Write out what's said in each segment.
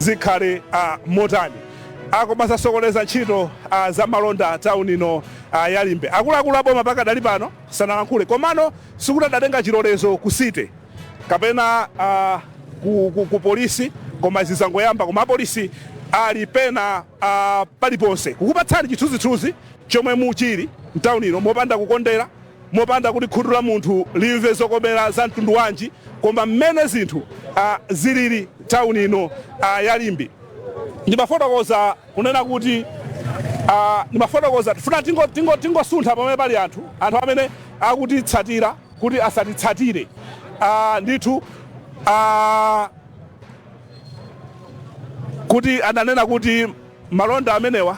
zikhale motani. Akomasa sokoleza ntchito za malonda town ino ya Limbe. Akuluakulu aboma pakadali pano sanalankhule komano sikutadatenga chilolezo ku city kapena ku polisi koma zizangoyamba koma polisi ali pena paliponse kukupatsani chithunzithunzi chomwe muchili mtown ino mopanda kukondera mopanda kuti khutu la munthu limve zokomera za mtundu wanji koma mmene zinthu zilili town ino ya Limbe. Ndimafotokoza kunena kuti ndimafotokoza tifuna tingosuntha pamene pali anthu amene akutitsatira kuti asatitsatire ndithu kuti adanena kuti malonda amenewa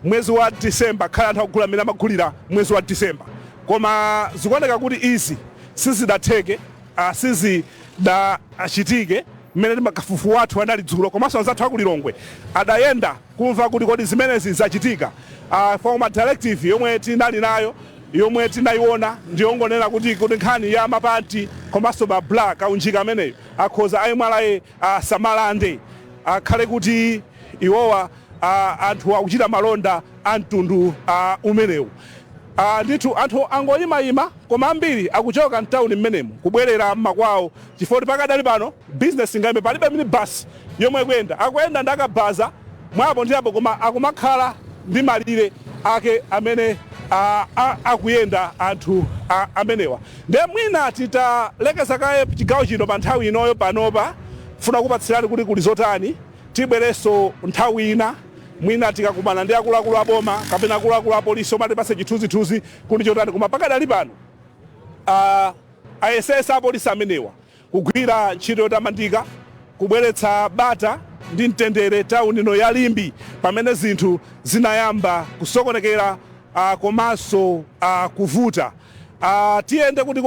mwezi wa Disemba khala anthu akugula amene amagulira mwezi wa Disemba koma zikuoneka kuti izi sizidatheke sizidachitike mmene makafufu wathu anali dzulo komanso anzathu akulilongwe adayenda kumva kuti kodi zimenezi zachitika. Former directive yomwe tinali nayo yomwe tinayiona ndiyongonena kuti nkhani ya mapanti komanso mabla kaunjika ameneyo akhoza ayimwalaye samalande akhale kuti iwowa anthu akuchita malonda a mtundu umenewu. Ndithu anthu angoyimayima koma ambiri akuchoka mtown mmenemu kubwerera makwawo chifukwa pakadali pano business ngaime palibe mini bus yomwe akuyenda ndakabaza mwapo ndiapo koma akumakhala ndi malire ake amene akuyenda anthu amenewa. Ndiye mwina titalekeza kaye chigawo chino pa nthawi inoyo panopa funa kupatsirani kuti kuli zotani tibwereso nthawi ina mwina tikakumana ndi akuluakulu aboma kapena akuluakulu apolisi omwe atipase chithunzithunzi kuti chotani koma pakadali pano ayesesa apolisi amenewa kugwira ntchito yotamandika kubweretsa bata ndi mtendere town ino ya Limbe pamene zinthu zinayamba kusokonekera komanso kuvuta. Tiyende kuti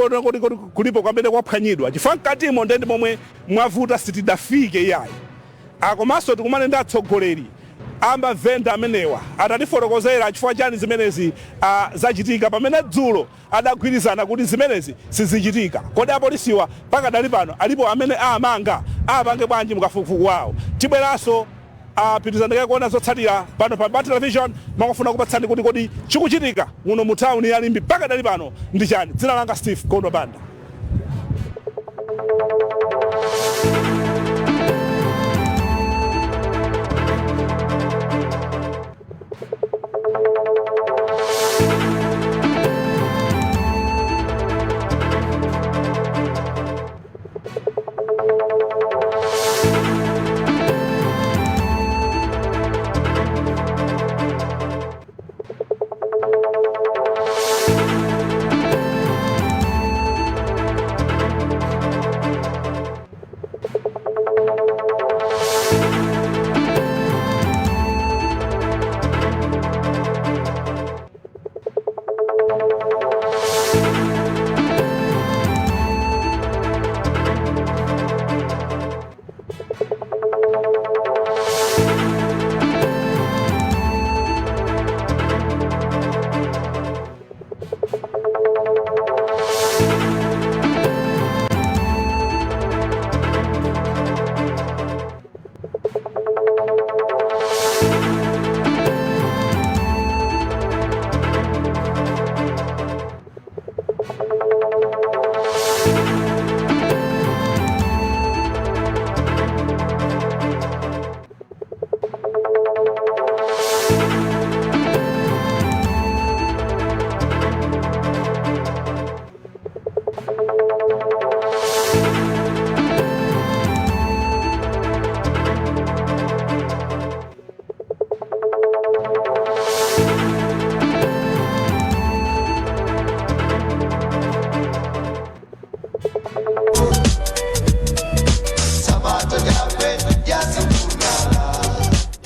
kulipo kwamene kwaphwanyidwa chifukwa mkatimo ndi momwe mwavuta sitidafike yayi. Komanso tikumane ndi atsogoleri amavenda amenewa atatifotokozera chifukwa chani zimenezi zachitika pamene dzulo adagwirizana kuti zimenezi sizichitika. Kodi apolisiwa pakadali pano alipo amene amange bwanji mukafukufuku wawo. Tibweranso pitizandike kuona zotsatira pano pa television makufuna kupatsani kuti kodi chikuchitika muno mu town ya Limbe pakadali pano ndi chani. Dzina langa Steve Kanema M'manja.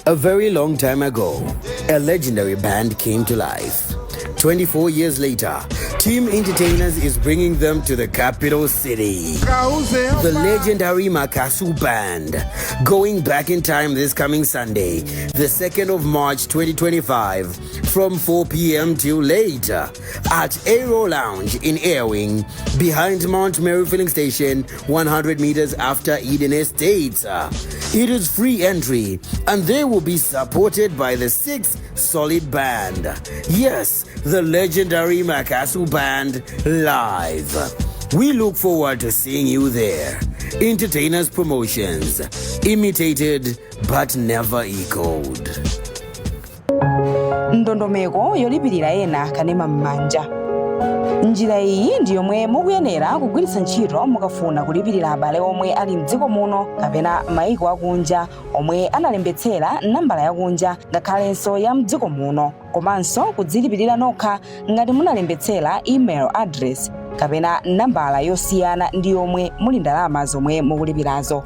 A very long time ago, a legendary band came to life. 24 years later, Team Entertainers is bringing them to the capital city. The legendary Makasu Band, going back in time this coming Sunday, the 2nd of March 2025, from 4 p.m. till later, at Lero Lounge in Airwing, behind Mount Mary Filling Station, 100 meters after Eden Estates. It is free entry and they will be supported by the 6 solid band. Yes, the legendary Makasu Band live. We look forward to seeing you there. Entertainers Promotions. Imitated but never echoed. Ndondomeko yolipirira ena Kanema M'manja. Njira iyi ndiyomwe mukuyenera kugwiritsa ntchito mukafuna kulipirira abale omwe ali mdziko muno kapena maiko akunja omwe analembetsera nambala yakunja ngakhalenso ya mdziko muno, komanso kudzilipirira nokha ngati munalembetsera email address kapena nambala yosiyana ndi yomwe muli ndalama zomwe mukulipirazo.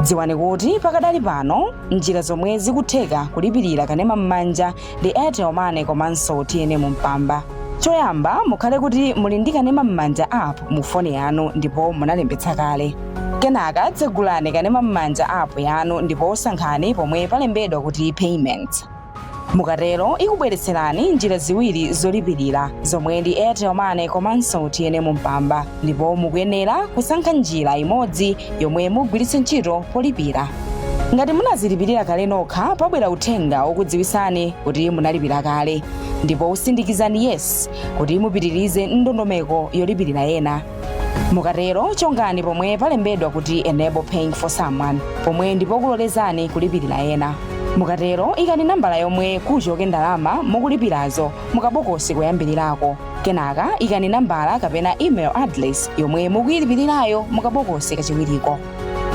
Dziwani kuti pakadali pano njira zomwe zikutheka kulipirira Kanema M'manja ndi Airtel Money komanso TNM Mpamba. Choyamba mukhale kuti muli ndi Kanema M'manja app mu foni yanu ndipo munalembetsa kale. Kenaka tsegulani Kanema M'manja app yanu ndipo sankhani pomwe palembedwa kuti payment. Mukatero ikubweretserani njira ziwiri zolipirira zomwe ndi Airtel Money komanso TNM Mpamba, ndipo mukuyenera kusankha njira imodzi yomwe mugwiritse ntchito polipira. Ngati munazilipirira kale nokha pabwera uthenga okudziwisani kuti munalipira kale, ndipo usindikizani yes kuti mupitirize ndondomeko yolipirira ena. Mukatero chongani pomwe palembedwa kuti enable paying for someone, pomwe ndipo kulolezani kulipirira ena. Mukatero ikani nambala yomwe kuchoke ndalama mukulipirazo mukabokosi koyambirirako. Kenaka ikani nambala kapena email address yomwe mukuyilipirirayo mukabokosi kachiwiriko.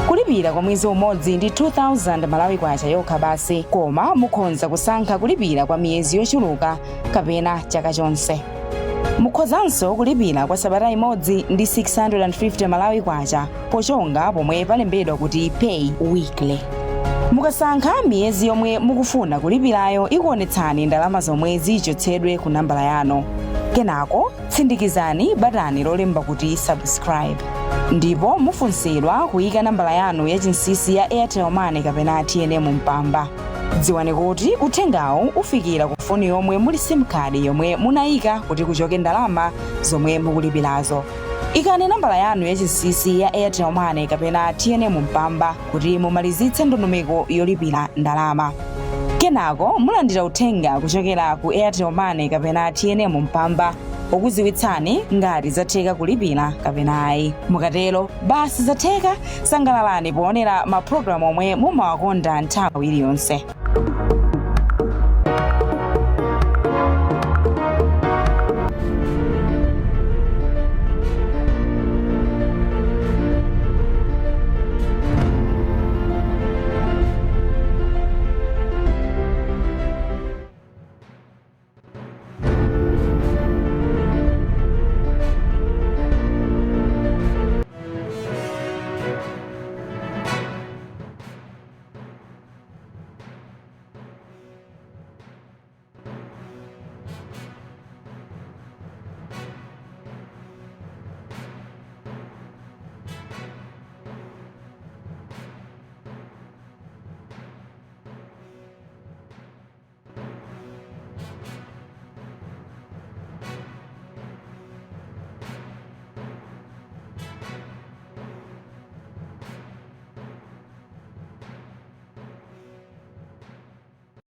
Kulipira kwa mwezi umodzi ndi 2000 Malawi kwacha yokha basi, koma mukhoza kusankha kulipira kwa miyezi yochuluka kapena chaka chonse. Mukhozanso kulipira kwa sabata imodzi ndi 650 Malawi kwacha pochonga pomwe palembedwa kuti pay weekly. Mukasankha miyezi yomwe mukufuna kulipirayo ikuonetsani ndalama zomwe zichotsedwe ku nambala yanu. Kenako tsindikizani batani lolemba kuti subscribe, ndipo mufunsidwa kuyika nambala yanu ya chinsinsi ya Airtel Money kapena TNM Mpamba. Dziwani kuti uthengawu ufikira ku foni yomwe muli sim card yomwe munayika kuti kuchoke ndalama zomwe mukulipirazo. Ikani nambala yanu ya chinsinsi ya Airtel Money kapena TNM Mpamba kuti mumalizitse ndondomeko yolipira ndalama. Kenako mulandira uthenga kuchokera ku Airtel Money kapena TNM Mpamba okudziwitsani ngati zatheka kulipira kapena ayi. Mukatero basi zatheka, sangalalani poonera mapulogalamu omwe mumawakonda nthawi iliyonse.